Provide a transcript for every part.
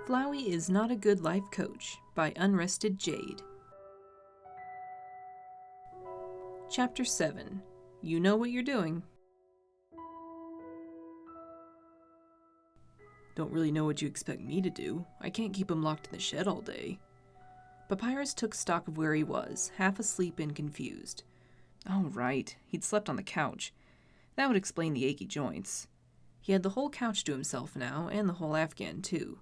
Flowey Is Not a Good Life Coach by Unrestedjade. Chapter 7. You Know What You're Doing. Don't really know what you expect me to do. I can't keep him locked in the shed all day. Papyrus took stock of where he was, half asleep and confused. Oh, right. He'd slept on the couch. That would explain the achy joints. He had the whole couch to himself now, and the whole Afghan, too.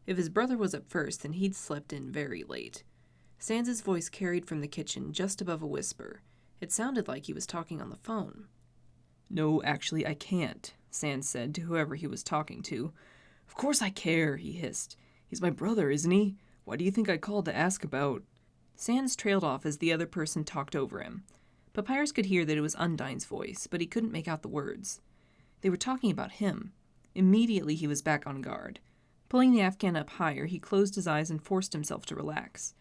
If his brother was up first, then he'd slept in very late. Sans's voice carried from the kitchen just above a whisper. It sounded like he was talking on the phone. No, actually, I can't, Sans said to whoever he was talking to. Of course I care, he hissed. He's my brother, isn't he? Why do you think I called to ask about... Sans trailed off as the other person talked over him. Papyrus could hear that it was Undyne's voice, but he couldn't make out the words. They were talking about him. Immediately he was back on guard. Pulling the Afghan up higher, he closed his eyes and forced himself to relax.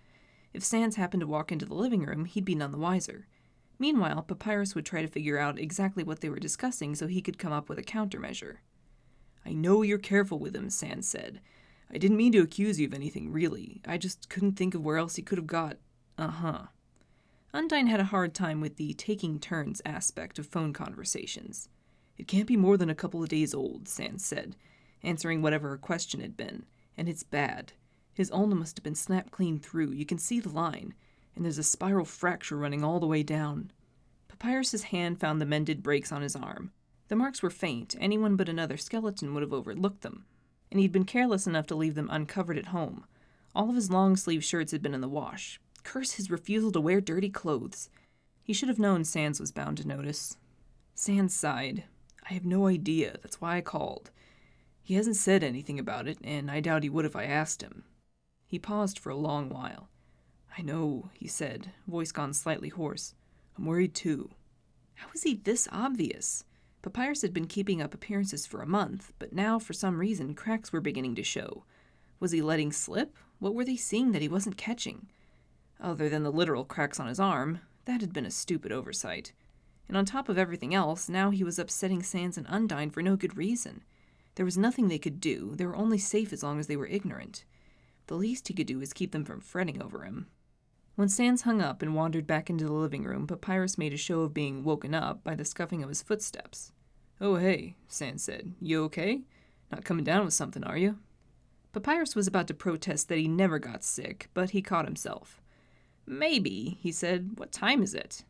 If Sans happened to walk into the living room, he'd be none the wiser. Meanwhile, Papyrus would try to figure out exactly what they were discussing so he could come up with a countermeasure. I know you're careful with him, Sans said. I didn't mean to accuse you of anything, really. I just couldn't think of where else he could have got... Undyne had a hard time with the taking turns aspect of phone conversations. It can't be more than a couple of days old, Sans said, answering whatever her question had been. And it's bad. His ulna must have been snapped clean through. You can see the line. And there's a spiral fracture running all the way down. Papyrus's hand found the mended breaks on his arm. The marks were faint. Anyone but another skeleton would have overlooked them. And he'd been careless enough to leave them uncovered at home. All of his long-sleeve shirts had been in the wash. Curse his refusal to wear dirty clothes. He should have known Sans was bound to notice. Sans sighed. I have no idea. That's why I called. He hasn't said anything about it, and I doubt he would if I asked him. He paused for a long while. I know, he said, voice gone slightly hoarse. I'm worried too. How was he this obvious? Papyrus had been keeping up appearances for a month, but now, for some reason, cracks were beginning to show. Was he letting slip? What were they seeing that he wasn't catching? Other than the literal cracks on his arm, that had been a stupid oversight. And on top of everything else, now he was upsetting Sans and Undyne for no good reason. There was nothing they could do. They were only safe as long as they were ignorant. The least he could do was keep them from fretting over him. When Sans hung up and wandered back into the living room, Papyrus made a show of being woken up by the scuffing of his footsteps. Oh, hey, Sans said. You okay? Not coming down with something, are you? Papyrus was about to protest that he never got sick, but he caught himself. Maybe, he said. What time is it?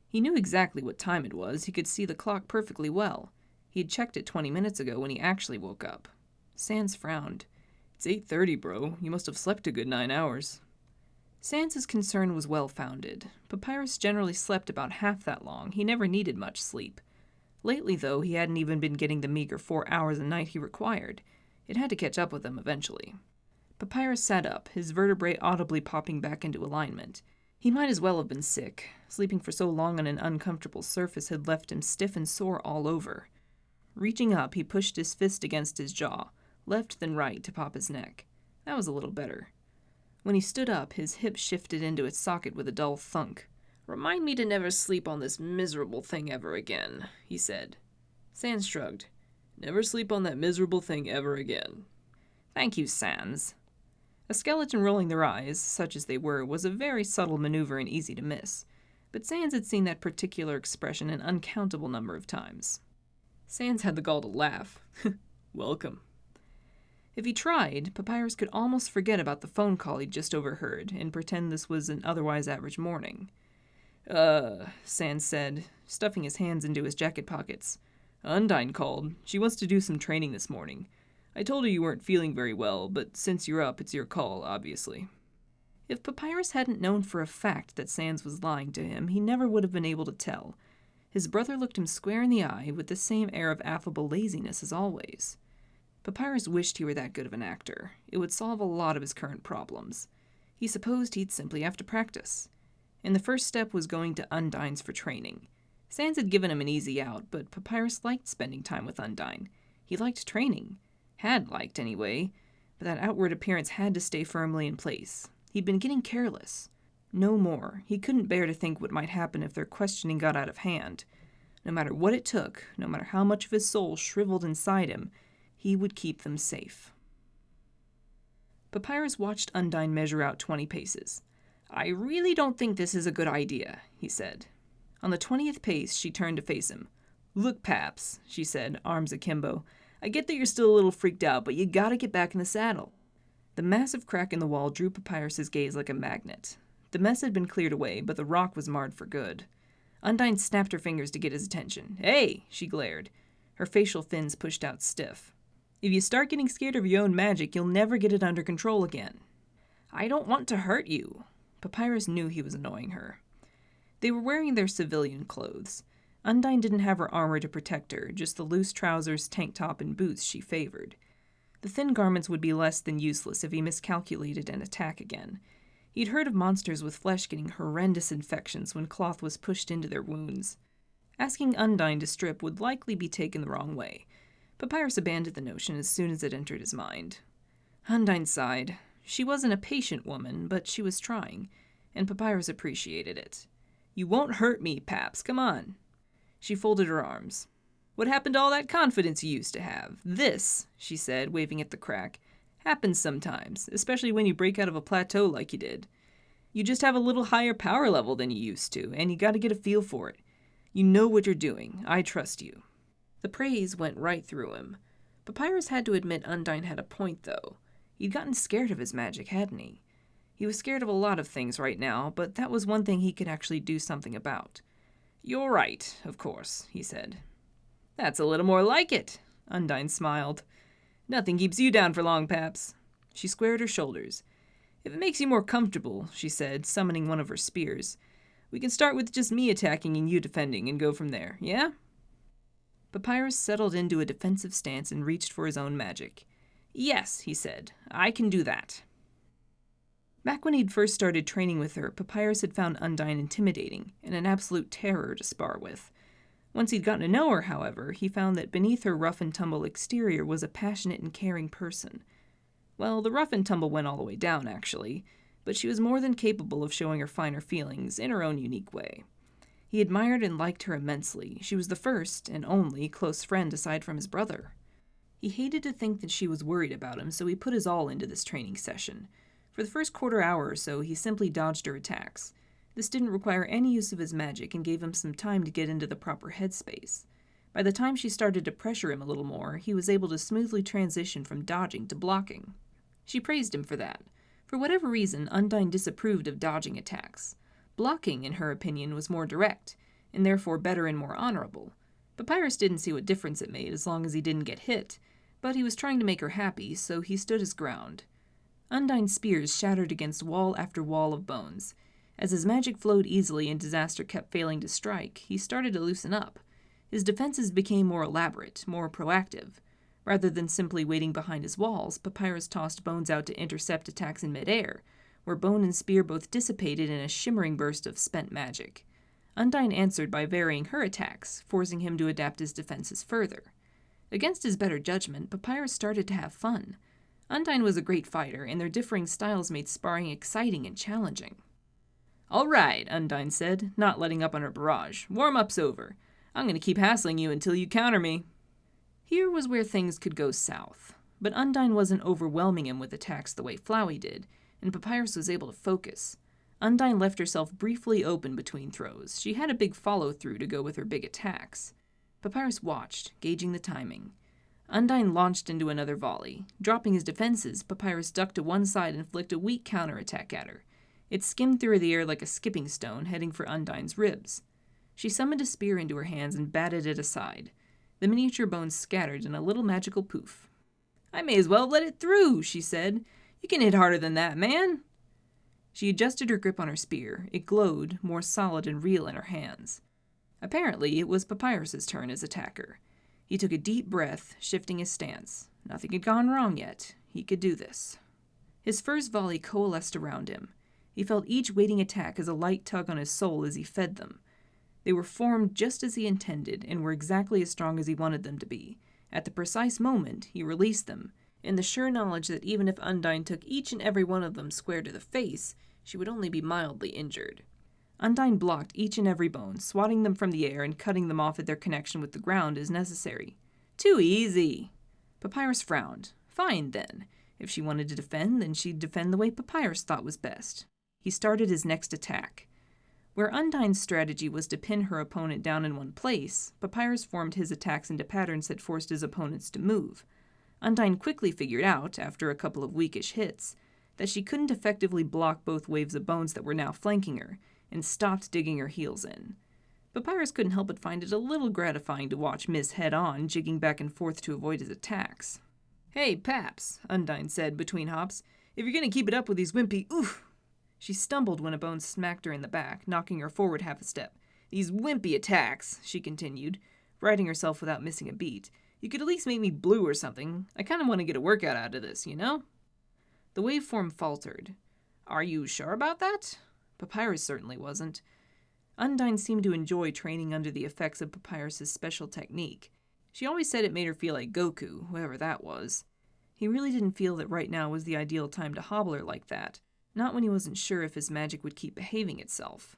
He knew exactly what time it was. He could see the clock perfectly well. He had checked it 20 minutes ago when he actually woke up. Sans frowned. It's 8:30, bro. You must have slept a good 9 hours. Sans's concern was well-founded. Papyrus generally slept about half that long. He never needed much sleep. Lately, though, he hadn't even been getting the meager 4 hours a night he required. It had to catch up with him eventually. Papyrus sat up, his vertebrae audibly popping back into alignment. He might as well have been sick. Sleeping for so long on an uncomfortable surface had left him stiff and sore all over. Reaching up, he pushed his fist against his jaw, left then right, to pop his neck. That was a little better. When he stood up, his hip shifted into its socket with a dull thunk. "Remind me to never sleep on this miserable thing ever again," he said. Sans shrugged. "Never sleep on that miserable thing ever again." "Thank you, Sans." A skeleton rolling their eyes, such as they were, was a very subtle maneuver and easy to miss. But Sans had seen that particular expression an uncountable number of times. Sans had the gall to laugh. Welcome. If he tried, Papyrus could almost forget about the phone call he'd just overheard and pretend this was an otherwise average morning. Sans said, stuffing his hands into his jacket pockets. Undyne called. She wants to do some training this morning. I told her you weren't feeling very well, but since you're up, it's your call, obviously. If Papyrus hadn't known for a fact that Sans was lying to him, he never would have been able to tell. His brother looked him square in the eye with the same air of affable laziness as always. Papyrus wished he were that good of an actor. It would solve a lot of his current problems. He supposed he'd simply have to practice. And the first step was going to Undyne's for training. Sans had given him an easy out, but Papyrus liked spending time with Undyne. He liked training. Had liked, anyway. But that outward appearance had to stay firmly in place. He'd been getting careless. No more. He couldn't bear to think what might happen if their questioning got out of hand. No matter what it took, no matter how much of his soul shriveled inside him, he would keep them safe. Papyrus watched Undyne measure out 20 paces. "I really don't think this is a good idea," he said. On the 20th pace, she turned to face him. "Look, Paps," she said, arms akimbo. "I get that you're still a little freaked out, but you gotta get back in the saddle." The massive crack in the wall drew Papyrus's gaze like a magnet. The mess had been cleared away, but the rock was marred for good. Undyne snapped her fingers to get his attention. "Hey!" she glared. Her facial fins pushed out stiff. "If you start getting scared of your own magic, you'll never get it under control again." "I don't want to hurt you." Papyrus knew he was annoying her. They were wearing their civilian clothes. Undyne didn't have her armor to protect her, just the loose trousers, tank top, and boots she favored. The thin garments would be less than useless if he miscalculated and attack again. He'd heard of monsters with flesh getting horrendous infections when cloth was pushed into their wounds. Asking Undyne to strip would likely be taken the wrong way. Papyrus abandoned the notion as soon as it entered his mind. Undyne sighed. She wasn't a patient woman, but she was trying, and Papyrus appreciated it. "You won't hurt me, Paps, come on." She folded her arms. "What happened to all that confidence you used to have? This," she said, waving at the crack, "happens sometimes, especially when you break out of a plateau like you did. You just have a little higher power level than you used to, and you gotta get a feel for it. You know what you're doing. I trust you." The praise went right through him. Papyrus had to admit Undyne had a point, though. He'd gotten scared of his magic, hadn't he? He was scared of a lot of things right now, but that was one thing he could actually do something about. "You're right, of course," he said. "That's a little more like it," Undyne smiled. "Nothing keeps you down for long, Paps." She squared her shoulders. "If it makes you more comfortable," she said, summoning one of her spears, "we can start with just me attacking and you defending and go from there, yeah?" Papyrus settled into a defensive stance and reached for his own magic. "Yes," he said, "I can do that." Back when he'd first started training with her, Papyrus had found Undyne intimidating and an absolute terror to spar with. Once he'd gotten to know her, however, he found that beneath her rough-and-tumble exterior was a passionate and caring person. Well, the rough-and-tumble went all the way down, actually, but she was more than capable of showing her finer feelings in her own unique way. He admired and liked her immensely. She was the first, and only, close friend aside from his brother. He hated to think that she was worried about him, so he put his all into this training session. For the first quarter hour or so, he simply dodged her attacks. This didn't require any use of his magic and gave him some time to get into the proper headspace. By the time she started to pressure him a little more, he was able to smoothly transition from dodging to blocking. She praised him for that. For whatever reason, Undyne disapproved of dodging attacks. Blocking, in her opinion, was more direct, and therefore better and more honorable. Papyrus didn't see what difference it made as long as he didn't get hit, but he was trying to make her happy, so he stood his ground. Undyne's spears shattered against wall after wall of bones. As his magic flowed easily and disaster kept failing to strike, he started to loosen up. His defenses became more elaborate, more proactive. Rather than simply waiting behind his walls, Papyrus tossed bones out to intercept attacks in midair, where bone and spear both dissipated in a shimmering burst of spent magic. Undyne answered by varying her attacks, forcing him to adapt his defenses further. Against his better judgment, Papyrus started to have fun. Undyne was a great fighter, and their differing styles made sparring exciting and challenging. "All right," Undyne said, not letting up on her barrage. "Warm-up's over. I'm going to keep hassling you until you counter me." Here was where things could go south. But Undyne wasn't overwhelming him with attacks the way Flowey did, and Papyrus was able to focus. Undyne left herself briefly open between throws. She had a big follow-through to go with her big attacks. Papyrus watched, gauging the timing. Undyne launched into another volley. Dropping his defenses, Papyrus ducked to one side and flicked a weak counterattack at her. It skimmed through the air like a skipping stone, heading for Undyne's ribs. She summoned a spear into her hands and batted it aside. The miniature bones scattered in a little magical poof. "I may as well let it through," she said. "You can hit harder than that, man." She adjusted her grip on her spear. It glowed, more solid and real in her hands. Apparently, it was Papyrus's turn as attacker. He took a deep breath, shifting his stance. Nothing had gone wrong yet. He could do this. His first volley coalesced around him. He felt each waiting attack as a light tug on his soul as he fed them. They were formed just as he intended and were exactly as strong as he wanted them to be. At the precise moment, he released them, in the sure knowledge that even if Undyne took each and every one of them square to the face, she would only be mildly injured. Undyne blocked each and every bone, swatting them from the air and cutting them off at their connection with the ground as necessary. "Too easy." Papyrus frowned. "Fine, then. If she wanted to defend, then she'd defend the way Papyrus thought was best. He started his next attack. Where Undyne's strategy was to pin her opponent down in one place, Papyrus formed his attacks into patterns that forced his opponents to move. Undyne quickly figured out, after a couple of weakish hits, that she couldn't effectively block both waves of bones that were now flanking her, and stopped digging her heels in. Papyrus couldn't help but find it a little gratifying to watch Miss head-on, jigging back and forth to avoid his attacks. "Hey, Paps," Undyne said between hops, "if you're gonna keep it up with these wimpy— oof!" She stumbled when a bone smacked her in the back, knocking her forward half a step. "These wimpy attacks," she continued, righting herself without missing a beat. "You could at least make me blue or something. I kinda want to get a workout out of this, you know?" The waveform faltered. "Are you sure about that?" Papyrus certainly wasn't. Undyne seemed to enjoy training under the effects of Papyrus's special technique. She always said it made her feel like Goku, whoever that was. He really didn't feel that right now was the ideal time to hobble her like that, not when he wasn't sure if his magic would keep behaving itself.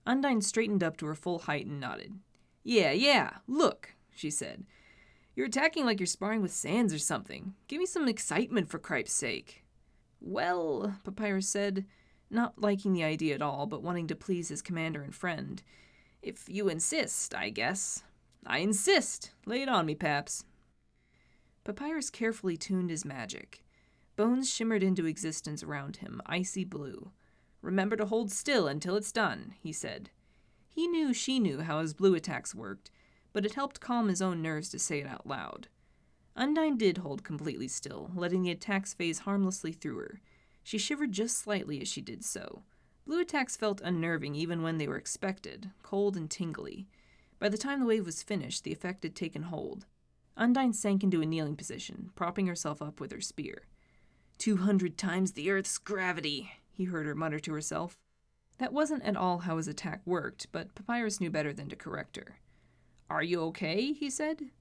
Undyne straightened up to her full height and nodded. Yeah, look," she said. "You're attacking like you're sparring with Sans or something. Give me some excitement for cripe's sake." "Well," Papyrus said, not liking the idea at all, but wanting to please his commander and friend. "If you insist, I guess." "I insist. Lay it on me, Paps." Papyrus carefully tuned his magic. Bones shimmered into existence around him, icy blue. "Remember to hold still until it's done," he said. He knew she knew how his blue attacks worked, but it helped calm his own nerves to say it out loud. Undyne did hold completely still, letting the attacks phase harmlessly through her. She shivered just slightly as she did so. Blue attacks felt unnerving even when they were expected, cold and tingly. By the time the wave was finished, the effect had taken hold. Undyne sank into a kneeling position, propping herself up with her spear. 200 times the Earth's gravity, he heard her mutter to herself. That wasn't at all how his attack worked, but Papyrus knew better than to correct her. "Are you okay?" he said.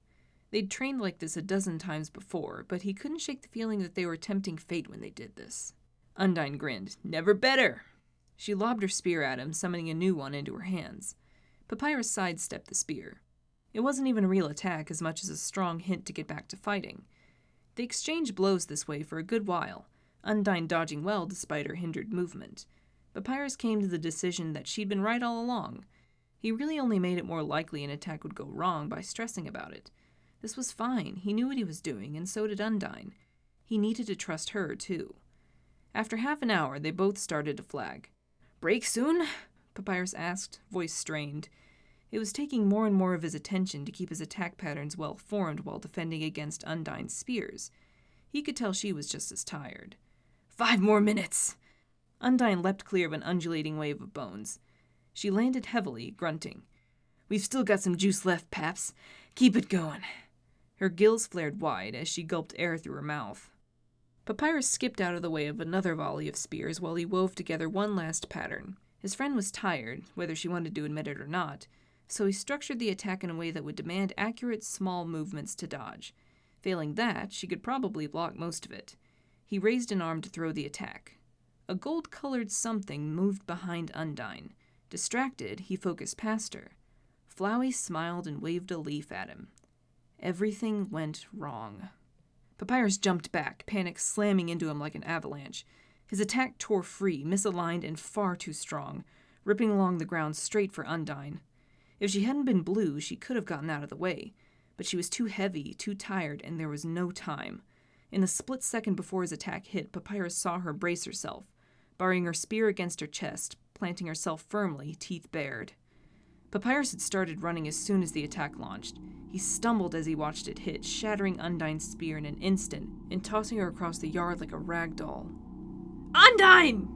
They'd trained like this a dozen times before, but he couldn't shake the feeling that they were tempting fate when they did this. Undyne grinned. "Never better!" She lobbed her spear at him, summoning a new one into her hands. Papyrus sidestepped the spear. It wasn't even a real attack as much as a strong hint to get back to fighting. They exchanged blows this way for a good while, Undyne dodging well despite her hindered movement. Papyrus came to the decision that she'd been right all along. He really only made it more likely an attack would go wrong by stressing about it. This was fine, he knew what he was doing, and so did Undyne. He needed to trust her, too. After half an hour, they both started to flag. "Break soon?" Papyrus asked, voice strained. It was taking more and more of his attention to keep his attack patterns well formed while defending against Undyne's spears. He could tell she was just as tired. 5 more minutes! Undyne leapt clear of an undulating wave of bones. She landed heavily, grunting. "We've still got some juice left, Paps. Keep it going." Her gills flared wide as she gulped air through her mouth. Papyrus skipped out of the way of another volley of spears while he wove together one last pattern. His friend was tired, whether she wanted to admit it or not, so he structured the attack in a way that would demand accurate, small movements to dodge. Failing that, she could probably block most of it. He raised an arm to throw the attack. A gold-colored something moved behind Undyne. Distracted, he focused past her. Flowey smiled and waved a leaf at him. Everything went wrong. Papyrus jumped back, panic slamming into him like an avalanche. His attack tore free, misaligned and far too strong, ripping along the ground straight for Undyne. If she hadn't been blue, she could have gotten out of the way, but she was too heavy, too tired, and there was no time. In the split second before his attack hit, Papyrus saw her brace herself, barring her spear against her chest, planting herself firmly, teeth bared. Papyrus had started running as soon as the attack launched. He stumbled as he watched it hit, shattering Undyne's spear in an instant and tossing her across the yard like a rag doll. "Undyne!"